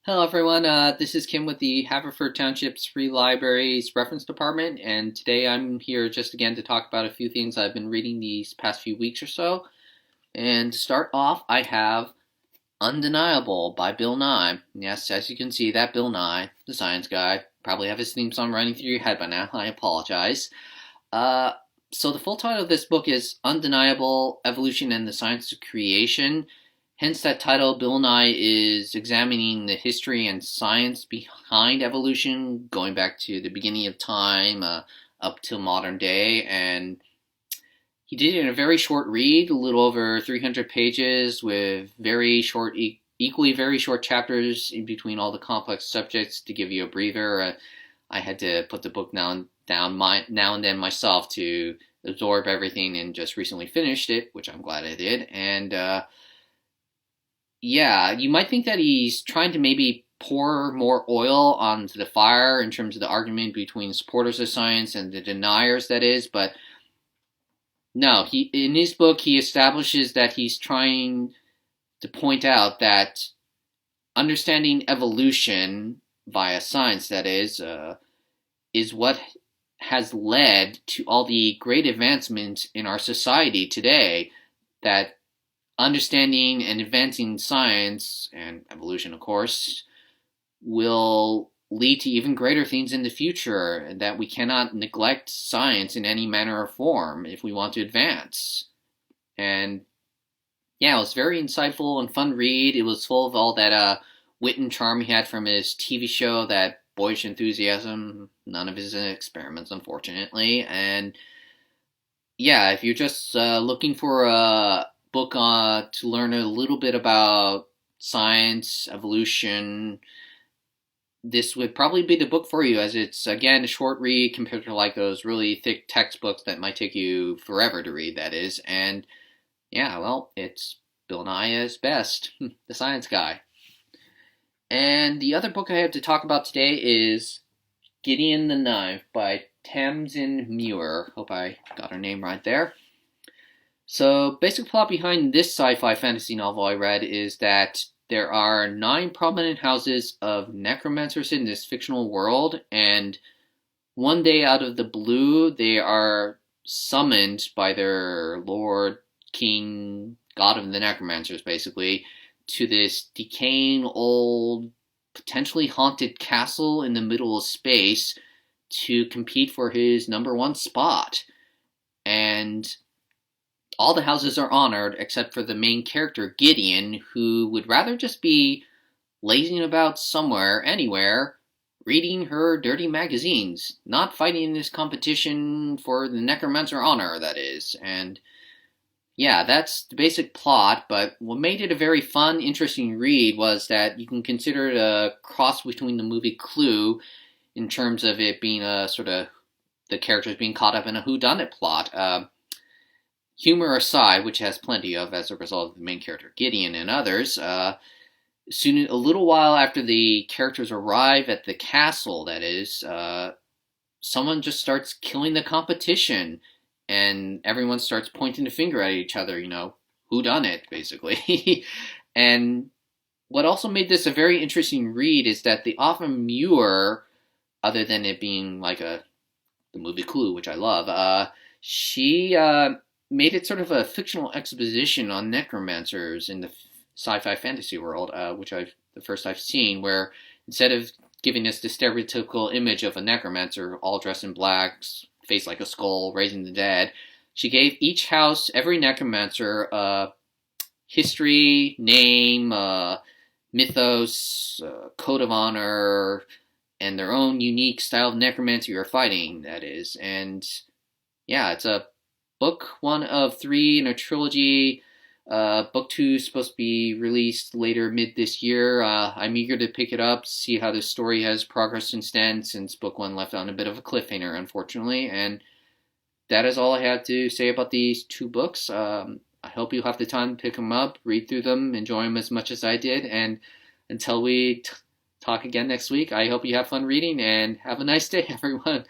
Hello everyone, this is Kim with the Haverford Township's Free Libraries Reference Department, and today I'm here just again to talk about a few things I've been reading these past few weeks or so. And to start off, I have Undeniable by Bill Nye. Yes, as you can see, that Bill Nye, the science guy, probably have his theme song running through your head by now. I apologize. Uh, so the full title of this book is Undeniable: Evolution and the Science of Creation. Hence that title. Bill Nye is examining the history and science behind evolution, going back to the beginning of time up till modern day. And he did it in a very short read, a little over 300 pages, with very short, equally very short chapters in between all the complex subjects to give you a breather. I had to put the book down now and then myself to absorb everything, and just recently finished it, which I'm glad I did. And yeah, you might think that he's trying to maybe pour more oil onto the fire in terms of the argument between supporters of science and the deniers, that is, but no, he in his book he establishes that he's trying to point out that understanding evolution via science, that is what has led to all the great advancements in our society today. That understanding and advancing science and evolution, of course, will lead to even greater things in the future, and that we cannot neglect science in any manner or form if we want to advance. And yeah, it was a very insightful and fun read. It was full of all that wit and charm he had from his TV show, that boyish enthusiasm, none of his experiments, unfortunately. And yeah, if you're just looking for a book to learn a little bit about science, evolution, this would probably be the book for you, as it's, again, a short read compared to like those really thick textbooks that might take you forever to read, that is. And yeah, well, it's Bill Nye's best, the science guy. And the other book I have to talk about today is Gideon the Knife by Tamsin Muir. Hope I got her name right there. So, basic plot behind this sci-fi fantasy novel I read is that there are 9 prominent houses of necromancers in this fictional world, and one day out of the blue, they are summoned by their lord, king, god of the necromancers, basically, to this decaying old, potentially haunted castle in the middle of space to compete for his number 1 spot. And all the houses are honored except for the main character, Gideon, who would rather just be lazing about somewhere, anywhere, reading her dirty magazines, not fighting in this competition for the necromancer honor, that is. And yeah, that's the basic plot, but what made it a very fun, interesting read was that you can consider it a cross between the movie Clue, in terms of it being a sort of the characters being caught up in a whodunit plot. Humor aside, which has plenty of as a result of the main character Gideon and others, soon, a little while after the characters arrive at the castle, that is, someone just starts killing the competition, and everyone starts pointing the finger at each other. Who done it, basically. And what also made this a very interesting read is that the author Muir, other than it being like the movie Clue, which I love, she made it sort of a fictional exposition on necromancers in the sci-fi fantasy world, which the first I've seen, where instead of giving us the stereotypical image of a necromancer all dressed in black, face like a skull, raising the dead, she gave each house, every necromancer, history, name, mythos, code of honor, and their own unique style of necromancy or fighting, that is. And yeah, it's a book 1 of 3 in a trilogy. Book 2 is supposed to be released later mid this year. I'm eager to pick it up, see how the story has progressed since then, since book 1 left on a bit of a cliffhanger, unfortunately. And that is all I have to say about these 2 books. I hope you have the time to pick them up, read through them, enjoy them as much as I did. And until we talk again next week, I hope you have fun reading, and have a nice day, everyone.